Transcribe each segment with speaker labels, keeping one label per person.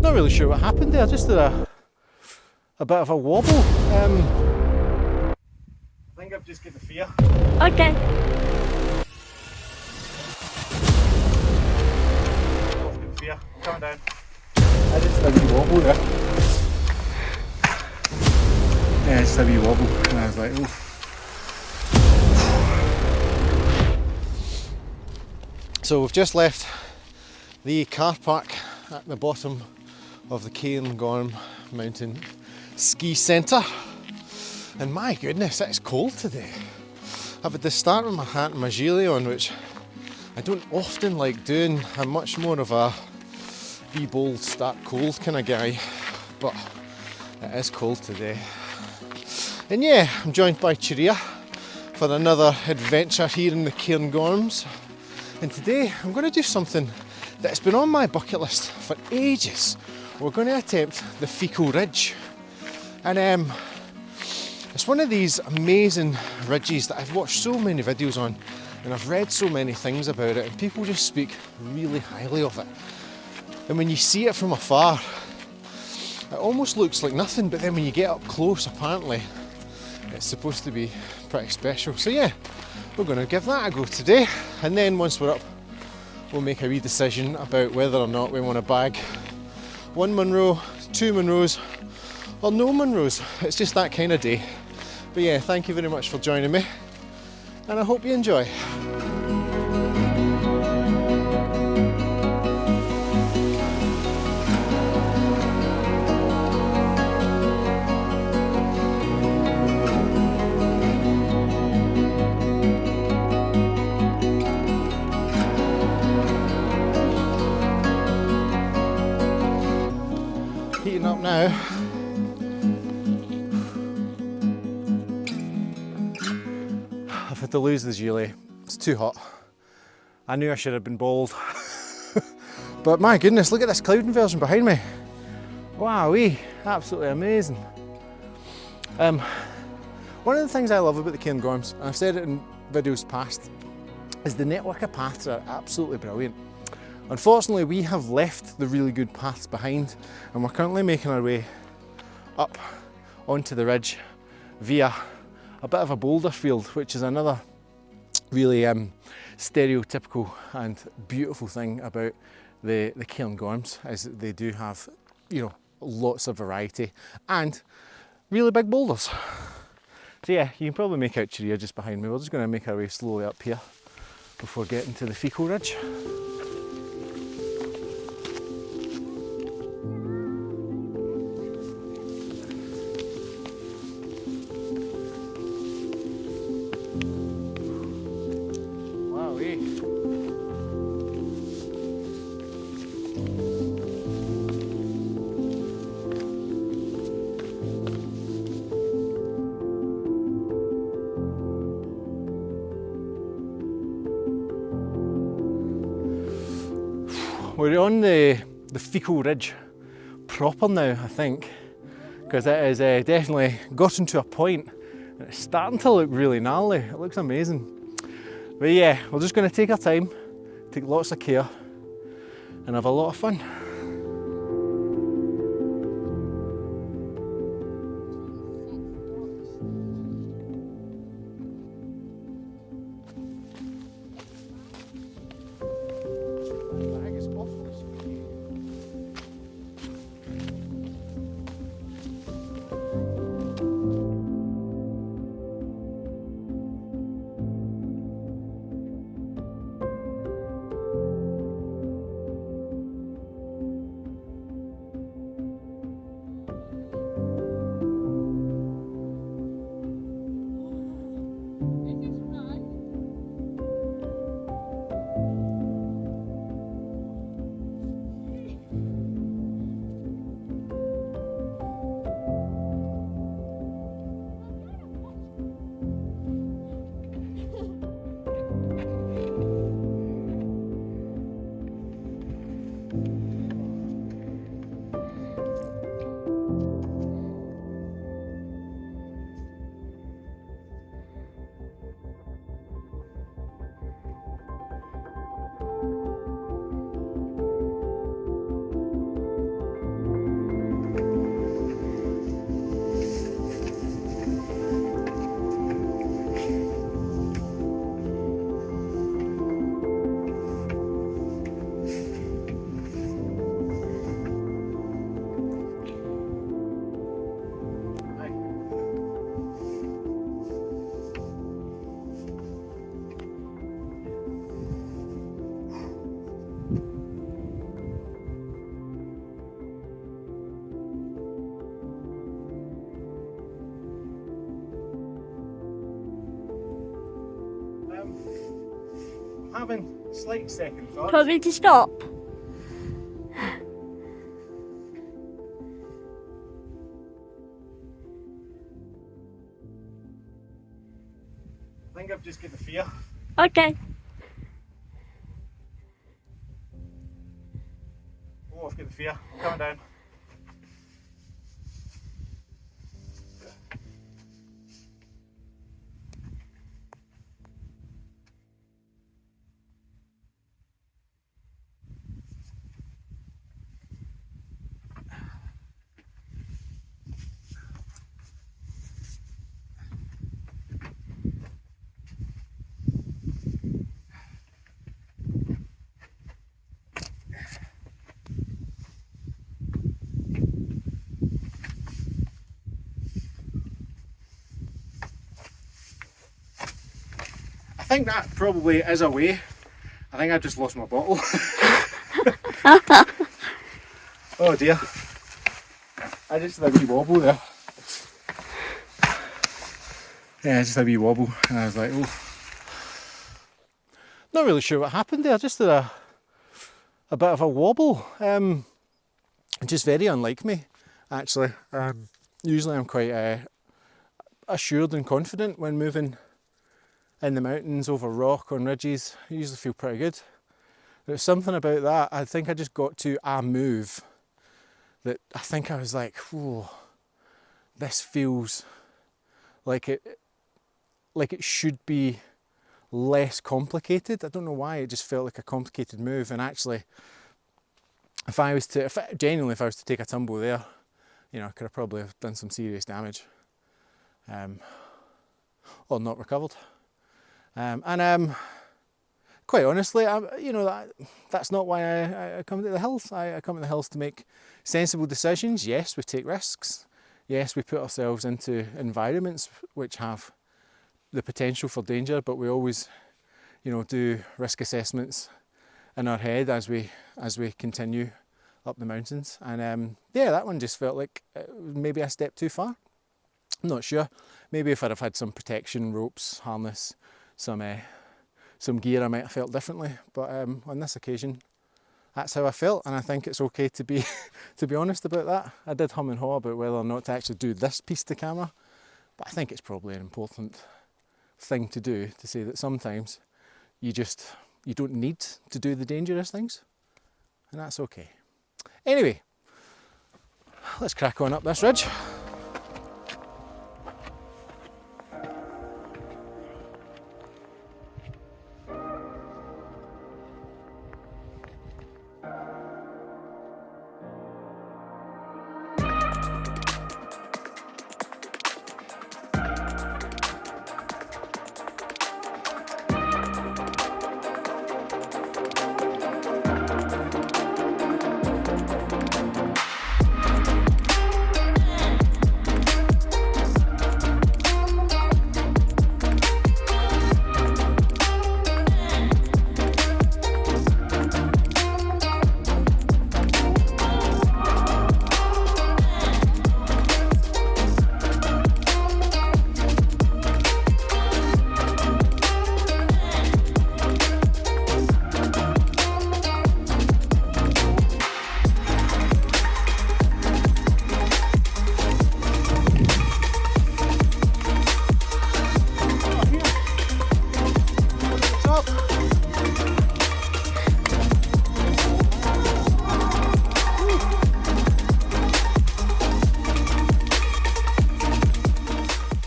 Speaker 1: Not really sure what happened there, just did a bit of a wobble. I think I've just got the fear.
Speaker 2: Okay.
Speaker 1: Fear. I'm coming down. I just did a wee wobble there. Yeah, just a wee wobble, and I was like, oh. So we've just left the car park at the bottom of the Cairngorm Mountain Ski Centre, and my goodness, it's cold today. I've had to start with my hat and my gilet on, which I don't often like doing. I'm much more of a be bold, start cold kind of guy, but it is cold today. And yeah, I'm joined by Chiria for another adventure here in the Cairngorms. And today I'm going to do something that's been on my bucket list for ages. We're going to attempt the Fiacaill Ridge. And it's one of these amazing ridges that I've watched so many videos on, and I've read so many things about it, and people just speak really highly of it. And when you see it from afar, it almost looks like nothing, but then when you get up close, apparently it's supposed to be pretty special. So yeah, we're going to give that a go today, and then once we're up, we'll make a wee decision about whether or not we want to bag 1 Munro, 2 Munros, or no Munros. It's just that kind of day. But yeah, thank you very much for joining me, and I hope you enjoy. Heating up now. I've had to lose the gilet. It's too hot. I knew I should have been bold. But my goodness, look at this cloud inversion behind me. Wowee, absolutely amazing. One of the things I love about the Cairngorms, and I've said it in videos past, is the network of paths are absolutely brilliant. Unfortunately, we have left the really good paths behind, and we're currently making our way up onto the ridge via a bit of a boulder field, which is another really stereotypical and beautiful thing about the Cairngorms, is that they do have, you know, lots of variety and really big boulders. So yeah, you can probably make out Chiria just behind me. We're just going to make our way slowly up here before getting to the Fiacaill Ridge. We're on the Fiacaill Ridge proper now, I think, because it has definitely gotten to a point and it's starting to look really gnarly. It looks amazing. But yeah, we're just going to take our time, take lots of care, and have a lot of fun. having slight second thoughts.
Speaker 2: Do you want me to stop?
Speaker 1: I think I've just got the fear.
Speaker 2: Okay.
Speaker 1: Oh, I've got the fear. I'm coming down. I think that probably is a way. I think I just lost my bottle. Oh dear. I just had a wee wobble there. Yeah, just a wee wobble, and I was like, oh. Not really sure what happened there, just did a bit of a wobble. Just very unlike me, actually. Usually I'm quite assured and confident when moving in the mountains, over rock, on ridges. I usually feel pretty good. There's something about that. I think I just got to a move that I think I was like, whoa, this feels like it should be less complicated. I don't know why, it just felt like a complicated move. And actually, if I was to take a tumble there, you know, I could have probably done some serious damage, or not recovered. Quite honestly, that's not why I come to the hills. I come to the hills to make sensible decisions. Yes, we take risks. Yes, we put ourselves into environments which have the potential for danger, but we always, do risk assessments in our head as we continue up the mountains. And that one just felt like maybe a step too far. I'm not sure. Maybe if I'd have had some protection, ropes, harness, some gear, I might have felt differently. But on this occasion, that's how I felt, and I think it's okay to be honest about that. I did hum and haw about whether or not to actually do this piece to camera, but I think it's probably an important thing to do, to say that sometimes you don't need to do the dangerous things, and that's okay. Anyway, let's crack on up this ridge.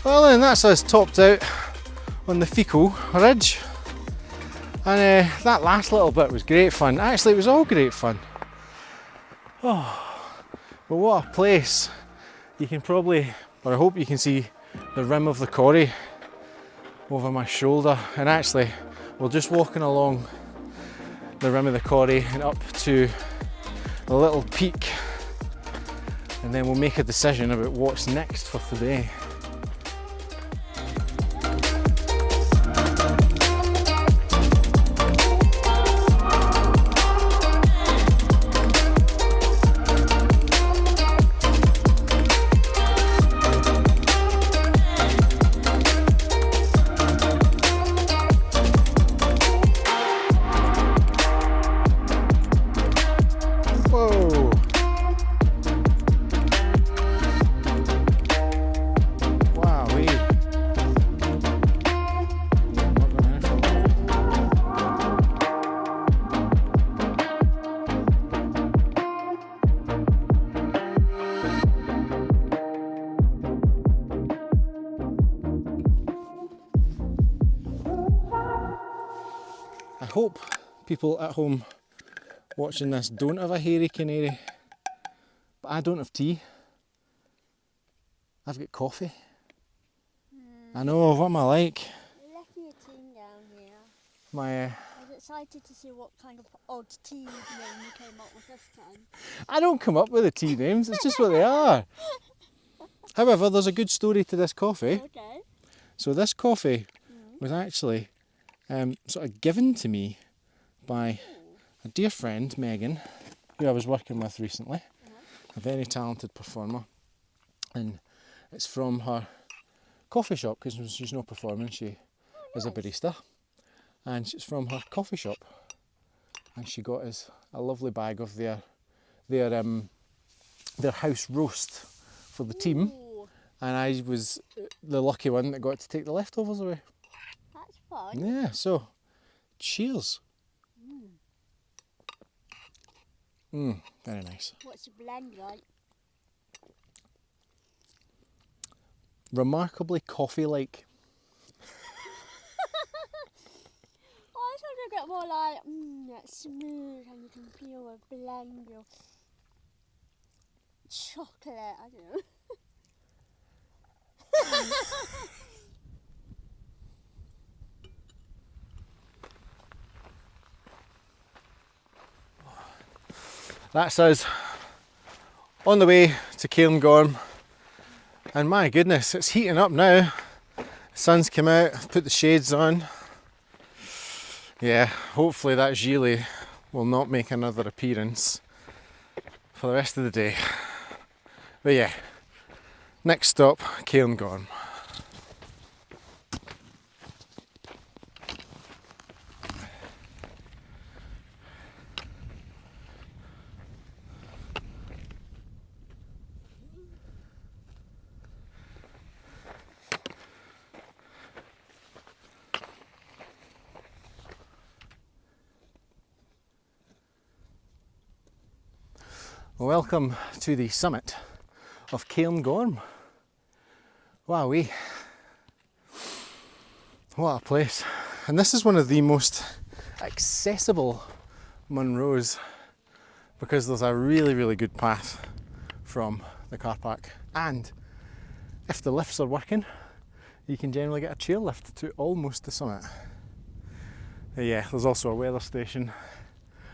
Speaker 1: Well then, that's us topped out on the Fiacaill Ridge, and that last little bit was great fun. Actually, it was all great fun. Oh, but what a place. You can probably, or I hope you can see the rim of the quarry over my shoulder, and actually we're just walking along the rim of the quarry and up to a little peak, and then we'll make a decision about what's next for today. hope people at home watching this don't have a hairy canary, but I don't have tea. I've got coffee. I know, what am I like?
Speaker 2: You left me a team down here.
Speaker 1: My
Speaker 2: I was excited to see what kind of odd tea name you came up with this time.
Speaker 1: I don't come up with the tea names, it's just what they are. However, there's a good story to this coffee.
Speaker 2: Okay.
Speaker 1: So this coffee was actually sort of given to me by a dear friend, Megan, who I was working with recently, a very talented performer, and it's from her coffee shop, because she's not performing, she is a barista, and it's from her coffee shop, and she got us a lovely bag of their house roast for the team, and I was the lucky one that got to take the leftovers away.
Speaker 2: That's fun.
Speaker 1: Yeah, so cheers. Very nice.
Speaker 2: What's the blend like?
Speaker 1: Remarkably coffee-like.
Speaker 2: I thought it'd get more like, it's smooth and you can feel a blend of chocolate, I don't know.
Speaker 1: That's us on the way to Cairngorm, and my goodness, it's heating up now. The sun's come out, I've put the shades on. Yeah, hopefully that Gilly will not make another appearance for the rest of the day. But yeah, next stop, Cairngorm. Welcome to the summit of Cairngorm. Wowee. What a place. And this is one of the most accessible Munros because there's a really good path from the car park, and if the lifts are working you can generally get a chairlift to almost the summit. Yeah, there's also a weather station,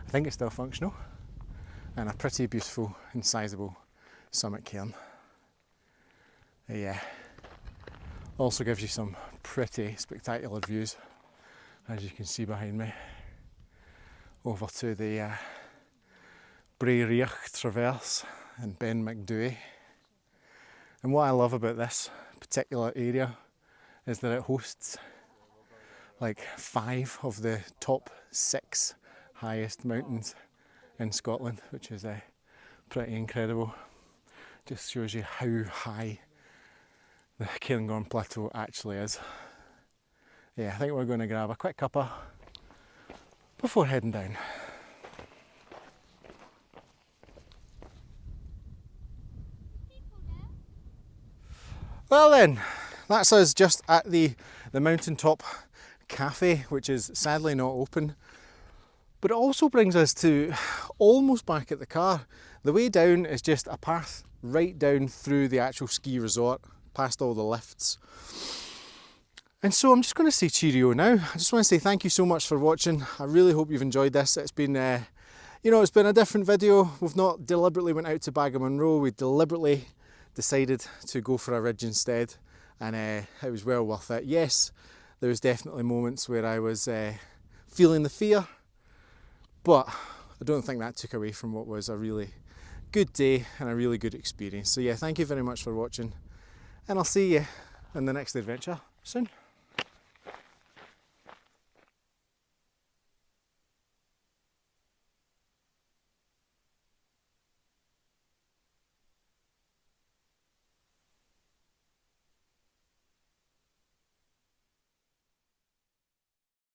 Speaker 1: I think it's still functional, and a pretty beautiful and sizable summit cairn. Yeah, also gives you some pretty spectacular views, as you can see behind me, over to the Bray Riach Traverse and Ben Macdui. And what I love about this particular area is that it hosts like 5 of the top 6 highest mountains in Scotland, which is pretty incredible. Just shows you how high the Cairngorm Plateau actually is. Yeah, I think we're going to grab a quick cuppa before heading down. Well then, that's us just at the mountaintop cafe, which is sadly not open. But it also brings us to almost back at the car. The way down is just a path right down through the actual ski resort, past all the lifts. And so I'm just going to say cheerio now. I just want to say thank you so much for watching. I really hope you've enjoyed this. It's been, it's been a different video. We've not deliberately went out to Bagamunro. We deliberately decided to go for a ridge instead, and it was well worth it. Yes, there was definitely moments where I was feeling the fear, but I don't think that took away from what was a really good day and a really good experience. So yeah, thank you very much for watching, and I'll see you in the next adventure soon.